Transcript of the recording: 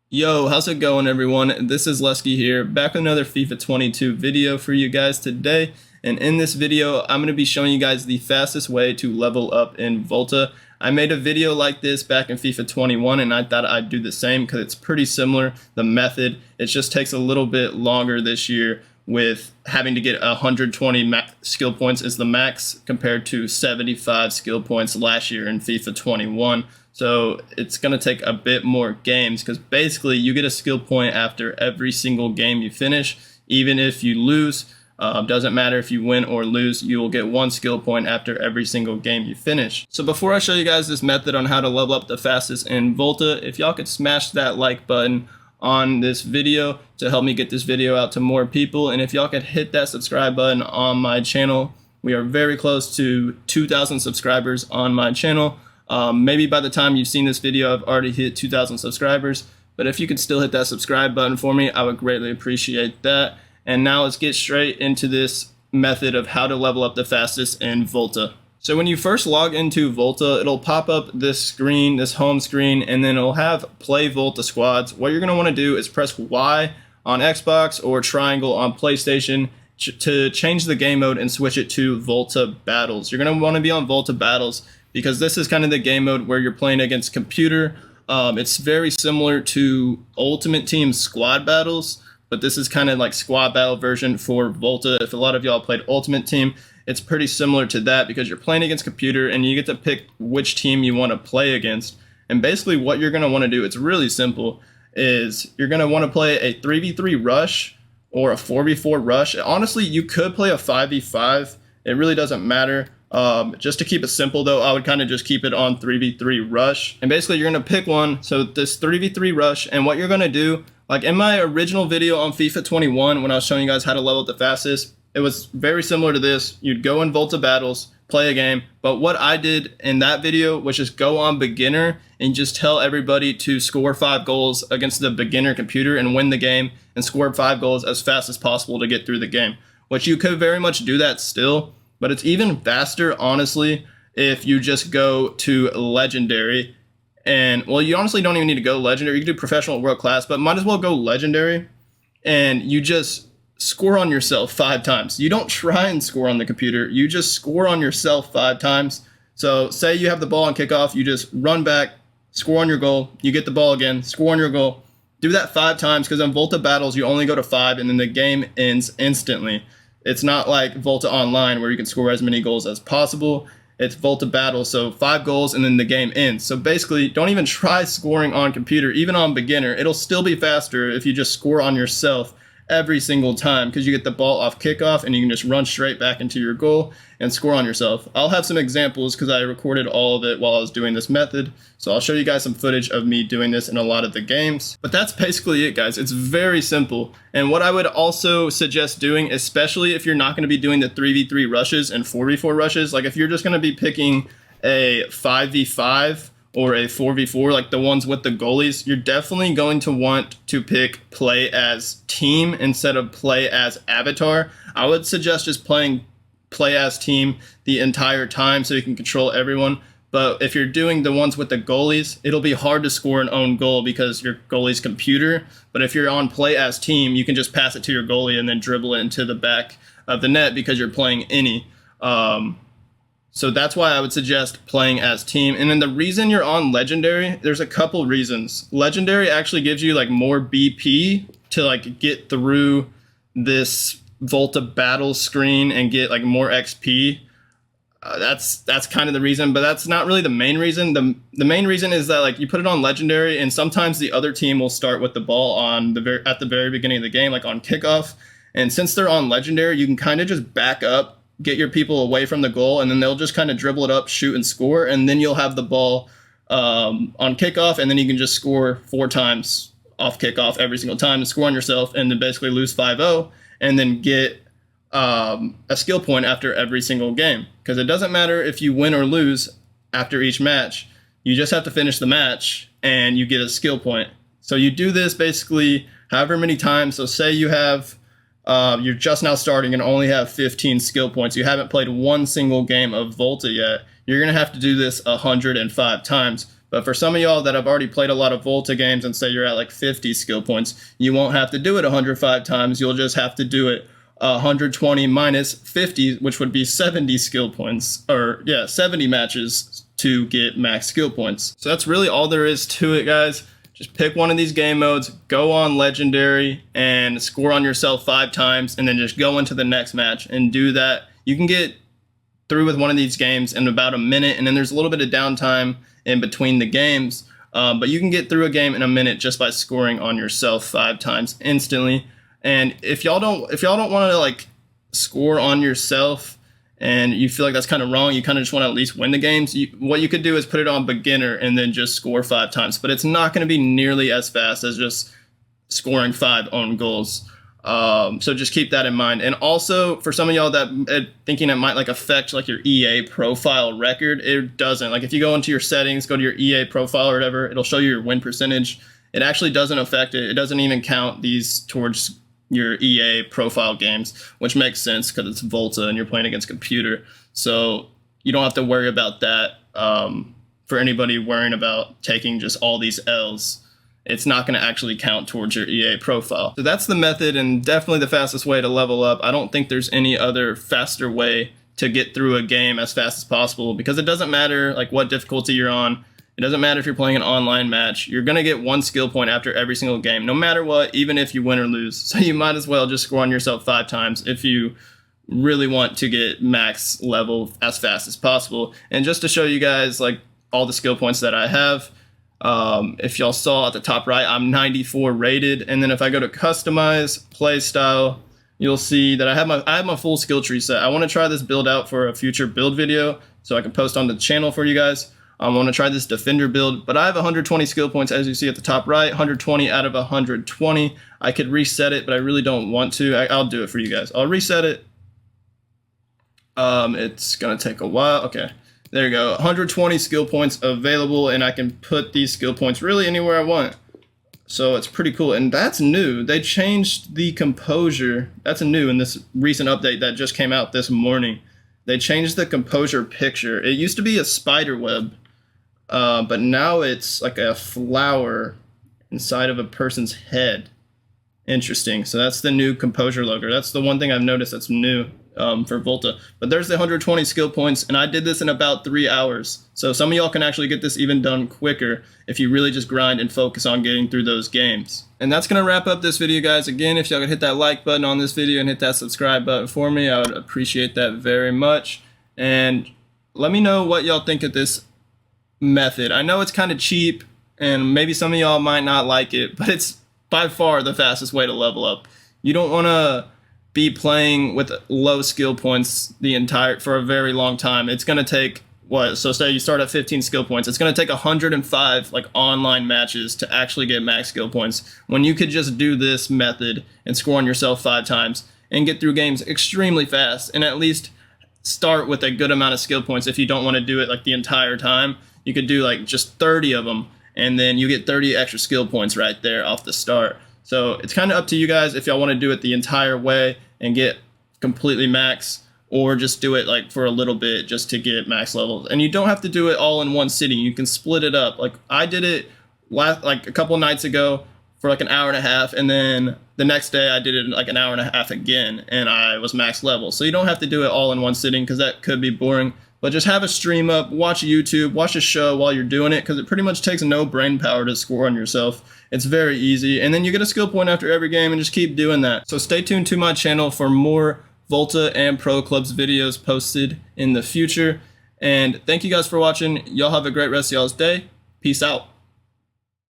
Yo, how's it going, everyone? This is Lesky here, back with another FIFA 22 video for you guys today. And in this video, I'm going to be showing you guys the fastest way to level up in Volta. I made a video like this back in FIFA 21, and I thought I'd do the same because it's pretty similar, the method. It just takes a little bit longer this year with having to get 120 skill points is the max compared to 75 skill points last year in FIFA 21. So it's going to take a bit more games because basically you get a skill point after every single game you finish. Even if you lose, doesn't matter if you win or lose, you will get one skill point after every single game you finish. So before I show you guys this method on how to level up the fastest in Volta, if y'all could smash that like button on this video to help me get this video out to more people, and if y'all could hit that subscribe button on my channel. We are very close to 2,000 subscribers on my channel. Maybe by the time you've seen this video, I've already hit 2,000 subscribers, but if you could still hit that subscribe button for me, I would greatly appreciate that. And now let's get straight into this method of how to level up the fastest in Volta. So when you first log into Volta, it'll pop up this screen, this home screen, and then it'll have Play Volta Squads. What you're going to want to do is press Y on Xbox or triangle on PlayStation to change the game mode and switch it to Volta Battles. You're going to want to be on Volta Battles because this is kind of the game mode where you're playing against computer. It's very similar to Ultimate Team Squad Battles, but this is kind of like squad battle version for Volta. If a lot of y'all played Ultimate Team, it's pretty similar to that because you're playing against computer and you get to pick which team you want to play against. And basically what you're going to want to do, it's really simple, is you're going to want to play a 3v3 rush or a 4v4 rush. Honestly, you could play a 5v5. It really doesn't matter. Just to keep it simple though, I would kind of just keep it on 3v3 rush. And basically you're going to pick one. So this 3v3 rush, and what you're going to do, like in my original video on FIFA 21, when I was showing you guys how to level up the fastest, it was very similar to this. You'd go in Volta Battles, play a game. But what I did in that video was just go on beginner and just tell everybody to score 5 goals against the beginner computer and win the game and score 5 goals as fast as possible to get through the game. Which you could very much do that still, but it's even faster, honestly, if you just go to Legendary. And, well, you honestly don't even need to go Legendary. You can do Professional, World Class, but might as well go Legendary. And you just score on yourself 5 times. You don't try and score on the computer. You just score on yourself 5 times. So say you have the ball on kickoff, you just run back, score on your goal, you get the ball again, score on your goal. Do that 5 times because in Volta Battles, you only go to 5 and then the game ends instantly. It's not like Volta Online where you can score as many goals as possible. It's Volta Battles, so 5 goals and then the game ends. So basically, don't even try scoring on computer, even on beginner. It'll still be faster if you just score on yourself every single time because you get the ball off kickoff and you can just run straight back into your goal and score on yourself. I'll have some examples because I recorded all of it while I was doing this method. So I'll show you guys some footage of me doing this in a lot of the games. But that's basically it, guys. It's very simple. And what I would also suggest doing, especially if you're not going to be doing the 3v3 rushes and 4v4 rushes, like if you're just going to be picking a 5v5 or a 4v4, like the ones with the goalies, you're definitely going to want to pick play as team instead of play as avatar. I would suggest just playing play as team the entire time so you can control everyone. But if you're doing the ones with the goalies, it'll be hard to score an own goal because your goalie's computer. But if you're on play as team, you can just pass it to your goalie and then dribble it into the back of the net because you're playing any. So that's why I would suggest playing as team. And then the reason you're on Legendary, there's a couple reasons. Legendary actually gives you like more BP to like get through this Volta battle screen and get like more XP. That's kind of the reason, but that's not really the main reason. The main reason is that like you put it on Legendary and sometimes the other team will start with the ball on at the very beginning of the game, like on kickoff. And since they're on Legendary, you can kind of just back up, get your people away from the goal, and then they'll just kind of dribble it up, shoot, and score, and then you'll have the ball on kickoff, and then you can just score 4 times off kickoff every single time and score on yourself, and then basically lose 5-0, and then get a skill point after every single game. Because it doesn't matter if you win or lose after each match. You just have to finish the match, and you get a skill point. So you do this basically however many times. So say you have you're just now starting and only have 15 skill points. You haven't played one single game of Volta yet. You're going to have to do this 105 times. But for some of y'all that have already played a lot of Volta games and say you're at like 50 skill points, you won't have to do it 105 times. You'll just have to do it 120 minus 50, which would be 70 skill points, or yeah, 70 matches to get max skill points. So that's really all there is to it, guys. Just pick one of these game modes, go on Legendary, and score on yourself 5 times, and then just go into the next match and do that. You can get through with one of these games in about a minute, and then there's a little bit of downtime in between the games, but you can get through a game in a minute just by scoring on yourself 5 times instantly. And if y'all don't want to like score on yourself, and you feel like that's kind of wrong, you kind of just want to at least win the games, what you could do is put it on beginner and then just score 5 times. But it's not going to be nearly as fast as just scoring 5 own goals. So just keep that in mind. And also, for some of y'all that thinking it might like affect like your EA profile record, it doesn't. Like if you go into your settings, go to your EA profile or whatever, it'll show you your win percentage. It actually doesn't affect it. It doesn't even count these towards your EA profile games, which makes sense because it's Volta and you're playing against computer. So you don't have to worry about that. For anybody worrying about taking just all these L's, it's not going to actually count towards your EA profile. So that's the method, and definitely the fastest way to level up. I don't think there's any other faster way to get through a game as fast as possible, because it doesn't matter like what difficulty you're on. It doesn't matter if you're playing an online match. You're going to get 1 skill point after every single game, no matter what, even if you win or lose. So you might as well just score on yourself 5 times if you really want to get max level as fast as possible. And just to show you guys like all the skill points that I have, if y'all saw at the top right, I'm 94 rated. And then if I go to customize play style, you'll see that I have my full skill tree set. I want to try this build out for a future build video so I can post on the channel for you guys. I want to try this defender build, but I have 120 skill points, as you see at the top right, 120 out of 120. I could reset it, but I really don't want to. I'll do it for you guys. I'll reset it. It's going to take a while. Okay, there you go. 120 skill points available, and I can put these skill points really anywhere I want. So it's pretty cool, and that's new. They changed the composure. That's new in this recent update that just came out this morning. They changed the composure picture. It used to be a spider web. But now it's like a flower inside of a person's head. Interesting. So that's the new composure logo. That's the one thing I've noticed that's new for Volta. But there's the 120 skill points, and I did this in about 3 hours. So some of y'all can actually get this even done quicker if you really just grind and focus on getting through those games. And that's going to wrap up this video, guys. Again, if y'all could hit that like button on this video and hit that subscribe button for me, I would appreciate that very much. And let me know what y'all think of this method. I know it's kind of cheap and maybe some of y'all might not like it, but it's by far the fastest way to level up. You don't want to be playing with low skill points for a very long time. It's going to take so say you start at 15 skill points, it's going to take 105 like online matches to actually get max skill points, when you could just do this method and score on yourself 5 times and get through games extremely fast, and at least start with a good amount of skill points. If you don't want to do it like the entire time, you could do like just 30 of them, and then you get 30 extra skill points right there off the start. So it's kind of up to you guys if y'all want to do it the entire way and get completely max, or just do it like for a little bit just to get max levels. And you don't have to do it all in one sitting. You can split it up. Like I did it like a couple nights ago for like an hour and a half, and then the next day I did it like an hour and a half again, and I was max level. So you don't have to do it all in one sitting, because that could be boring. But just have a stream up, watch YouTube, watch a show while you're doing it, because it pretty much takes no brain power to score on yourself. It's very easy, and then you get a skill point after every game, and just keep doing that. So stay tuned to my channel for more Volta and Pro Clubs videos posted in the future. And thank you guys for watching. Y'all have a great rest of y'all's day. Peace out.